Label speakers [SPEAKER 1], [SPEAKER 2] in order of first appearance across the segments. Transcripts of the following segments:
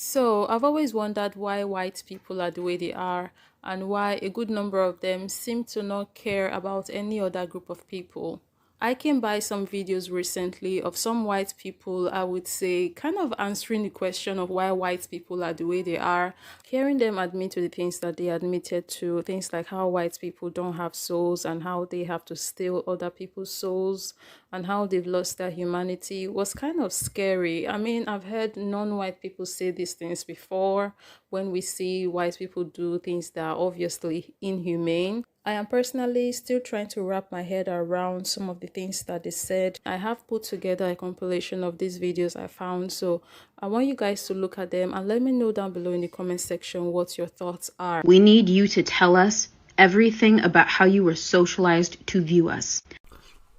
[SPEAKER 1] So, I've always wondered why white people are the way they are and why a good number of them seem to not care about any other group of people. I came by some videos recently of some white people, I would say, kind of answering the question of why white people are the way they are. Hearing them admit to the things that they admitted to, things like how white people don't have souls and how they have to steal other people's souls and how they've lost their humanity was kind of scary. I mean, I've heard non-white people say these things before when we see white people do things that are obviously inhumane. I am personally still trying to wrap my head around some of the things that they said. I have put together a compilation of these videos I found, so I want you guys to look at them and let me know down below in the comment section what your thoughts are.
[SPEAKER 2] We need you to tell us everything about how you were socialized to view us.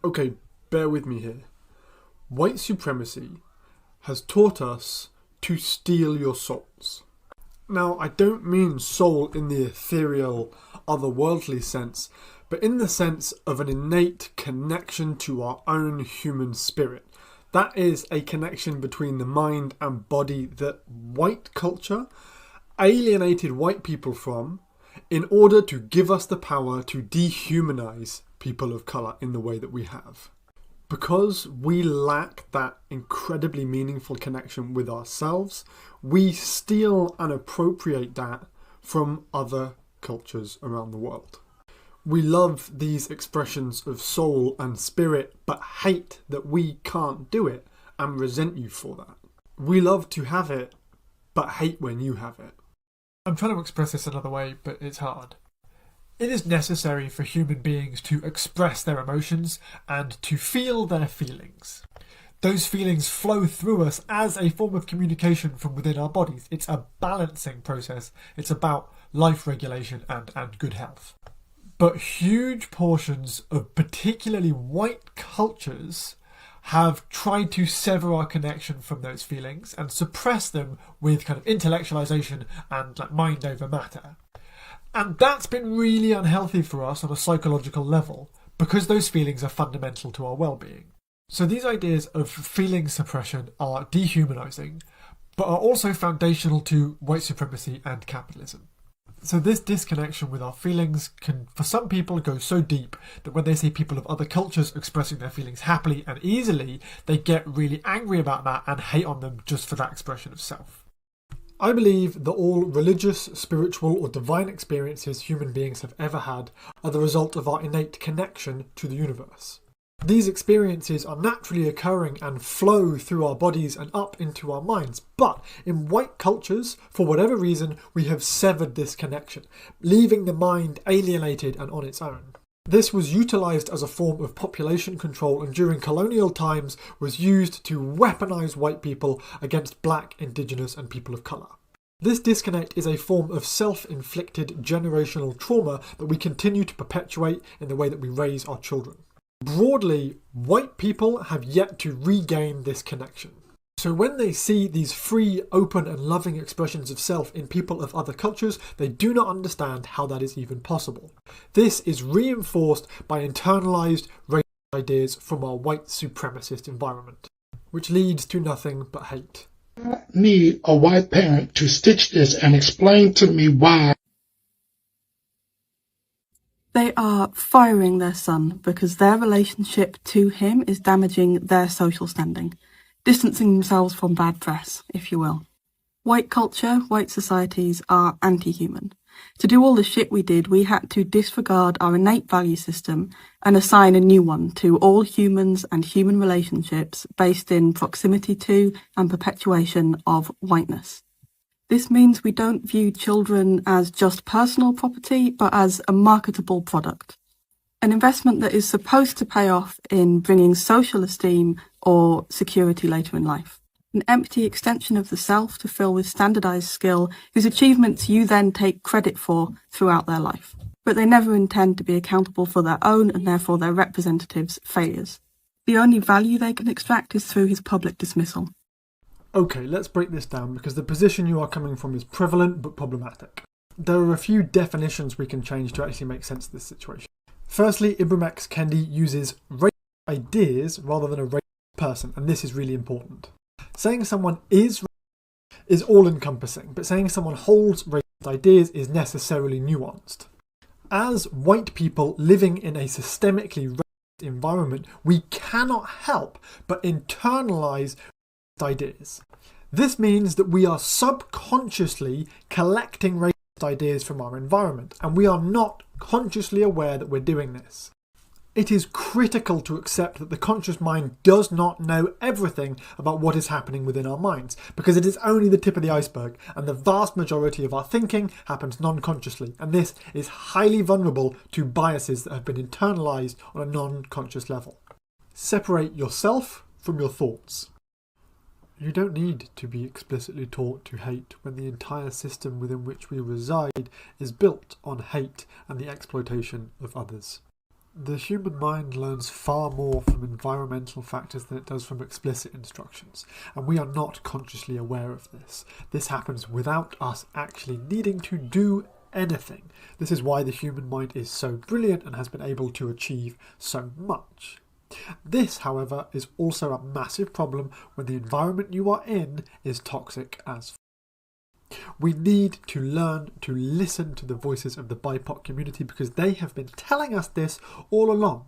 [SPEAKER 3] Okay, bear with me here. White supremacy has taught us to steal your souls. Now, I don't mean soul in the ethereal, otherworldly sense, but in the sense of an innate connection to our own human spirit. That is a connection between the mind and body that white culture alienated white people from in order to give us the power to dehumanize people of colour in the way that we have. Because we lack that incredibly meaningful connection with ourselves, we steal and appropriate that from other cultures around the world. We love these expressions of soul and spirit, but hate that we can't do it and resent you for that. We love to have it, but hate when you have it.
[SPEAKER 4] I'm trying to express this another way, but it's hard. It is necessary for human beings to express their emotions and to feel their feelings. Those feelings flow through us as a form of communication from within our bodies. It's a balancing process. It's about life regulation and good health. But huge portions of particularly white cultures have tried to sever our connection from those feelings and suppress them with kind of intellectualization and like mind over matter. And that's been really unhealthy for us on a psychological level because those feelings are fundamental to our well-being. So these ideas of feeling suppression are dehumanizing, but are also foundational to white supremacy and capitalism. So this disconnection with our feelings can, for some people, go so deep that when they see people of other cultures expressing their feelings happily and easily, they get really angry about that and hate on them just for that expression of self.
[SPEAKER 3] I believe that all religious, spiritual or divine experiences human beings have ever had are the result of our innate connection to the universe. These experiences are naturally occurring and flow through our bodies and up into our minds, but in white cultures, for whatever reason, we have severed this connection, leaving the mind alienated and on its own. This was utilised as a form of population control and during colonial times was used to weaponise white people against black, indigenous and people of colour. This disconnect is a form of self-inflicted generational trauma that we continue to perpetuate in the way that we raise our children. Broadly, white people have yet to regain this connection. So when they see these free, open and loving expressions of self in people of other cultures, they do not understand how that is even possible. This is reinforced by internalised racial ideas from our white supremacist environment, which leads to nothing but hate.
[SPEAKER 5] I need a white parent to stitch this and explain to me why.
[SPEAKER 6] They are firing their son because their relationship to him is damaging their social standing, distancing themselves from bad press, if you will. White culture, white societies are anti-human. To do all the shit we did, we had to disregard our innate value system and assign a new one to all humans and human relationships based in proximity to and perpetuation of whiteness. This means we don't view children as just personal property, but as a marketable product. An investment that is supposed to pay off in bringing social esteem or security later in life. An empty extension of the self to fill with standardized skill whose achievements you then take credit for throughout their life. But they never intend to be accountable for their own and therefore their representatives' failures. The only value they can extract is through his public dismissal.
[SPEAKER 3] Okay, let's break this down because the position you are coming from is prevalent but problematic. There are a few definitions we can change to actually make sense of this situation. Firstly, Ibram X. Kendi uses racial ideas rather than a racist person, and this is really important. Saying someone is racist is all-encompassing, but saying someone holds racist ideas is necessarily nuanced. As white people living in a systemically racist environment, we cannot help but internalize racist ideas. This means that we are subconsciously collecting racist ideas from our environment, and we are not consciously aware that we're doing this. It is critical to accept that the conscious mind does not know everything about what is happening within our minds, because it is only the tip of the iceberg, and the vast majority of our thinking happens non-consciously, and this is highly vulnerable to biases that have been internalized on a non-conscious level. Separate yourself from your thoughts. You don't need to be explicitly taught to hate when the entire system within which we reside is built on hate and the exploitation of others. The human mind learns far more from environmental factors than it does from explicit instructions, and we are not consciously aware of this. This happens without us actually needing to do anything. This is why the human mind is so brilliant and has been able to achieve so much. This, however, is also a massive problem when the environment you are in is toxic as f***. We need to learn to listen to the voices of the BIPOC community because they have been telling us this all along.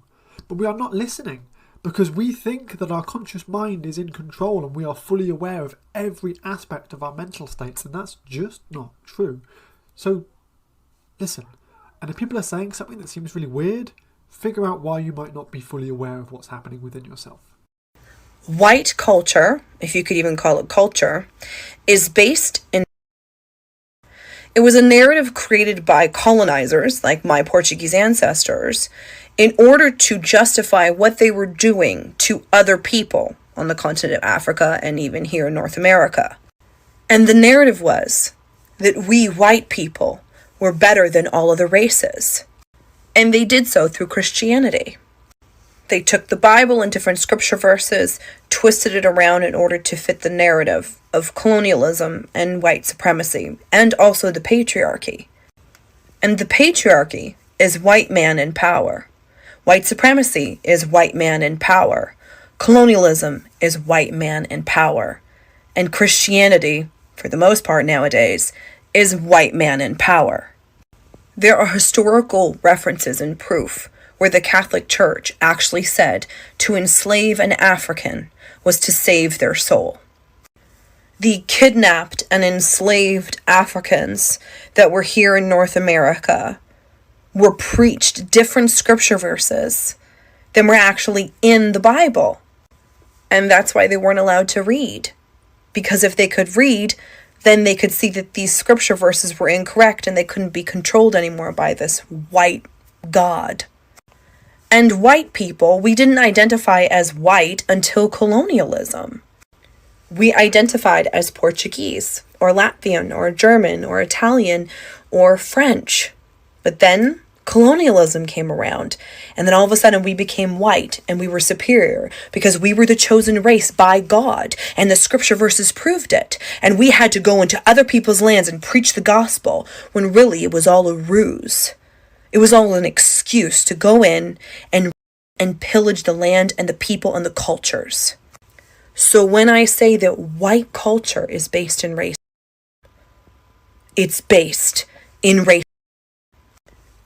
[SPEAKER 3] But we are not listening because we think that our conscious mind is in control and we are fully aware of every aspect of our mental states, and that's just not true. So listen, and if people are saying something that seems really weird, figure out why you might not be fully aware of what's happening within yourself.
[SPEAKER 7] White culture, if you could even call it culture, is based in... It was a narrative created by colonizers, like my Portuguese ancestors, in order to justify what they were doing to other people on the continent of Africa and even here in North America. And the narrative was that we white people were better than all other races. And they did so through Christianity. They took the Bible and different scripture verses, twisted it around in order to fit the narrative of colonialism and white supremacy, and also the patriarchy. And the patriarchy is white man in power. White supremacy is white man in power. Colonialism is white man in power. And Christianity, for the most part nowadays, is white man in power. There are historical references and proof where the Catholic Church actually said to enslave an African was to save their soul. The kidnapped and enslaved Africans that were here in North America were preached different scripture verses than were actually in the Bible. And that's why they weren't allowed to read. Because if they could read, then they could see that these scripture verses were incorrect and they couldn't be controlled anymore by this white God. And white people, we didn't identify as white until colonialism. We identified as Portuguese, or Latvian, or German, or Italian, or French. But then colonialism came around, and then all of a sudden we became white, and we were superior, because we were the chosen race by God, and the scripture verses proved it, and we had to go into other people's lands and preach the gospel, when really it was all a ruse. It was all an excuse to go in and pillage the land and the people and the cultures. So when I say that white culture is based in race, it's based in race.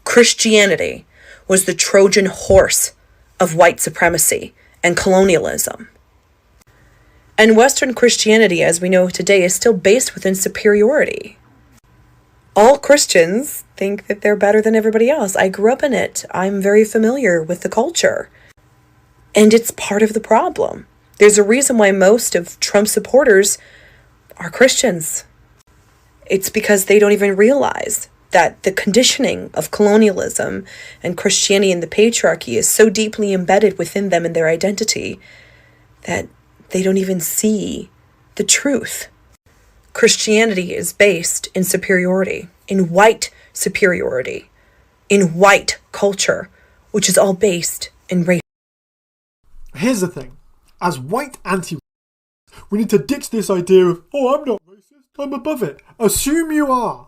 [SPEAKER 7] Christianity was the Trojan horse of white supremacy and colonialism. And Western Christianity, as we know today, is still based within superiority. All Christians think that they're better than everybody else. I grew up in it. I'm very familiar with the culture. And it's part of the problem. There's a reason why most of Trump's supporters are Christians. It's because they don't even realize that the conditioning of colonialism and Christianity and the patriarchy is so deeply embedded within them and their identity that they don't even see the truth. Christianity is based in superiority, in white superiority, in white culture, which is all based in race.
[SPEAKER 3] Here's the thing. As white anti-racists, we need to ditch this idea of, oh, I'm not racist, I'm above it. Assume you are.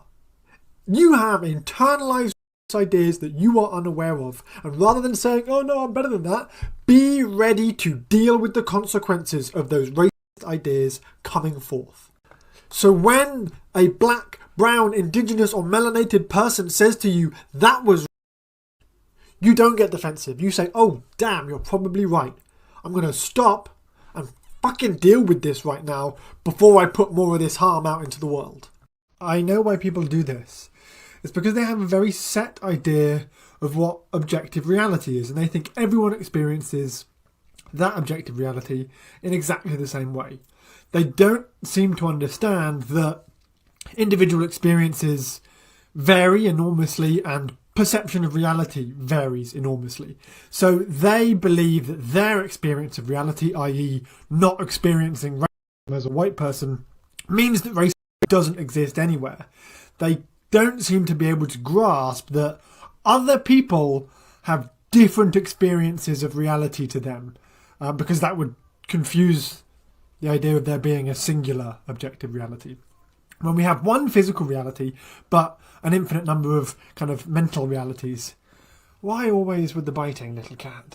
[SPEAKER 3] You have internalized ideas that you are unaware of, and rather than saying, oh no, I'm better than that, be ready to deal with the consequences of those racist ideas coming forth. So when a black, brown, indigenous or melanated person says to you, that was, you don't get defensive. You say, oh damn, you're probably right. I'm going to stop and fucking deal with this right now before I put more of this harm out into the world. I know why people do this. It's because they have a very set idea of what objective reality is, and they think everyone experiences that objective reality in exactly the same way. They don't seem to understand that individual experiences vary enormously and perception of reality varies enormously. So they believe that their experience of reality, i.e. not experiencing racism as a white person, means that racism doesn't exist anywhere. They don't seem to be able to grasp that other people have different experiences of reality to them, because that would confuse the idea of there being a singular objective reality. When we have one physical reality, but an infinite number of kind of mental realities, why always with the biting, little cat?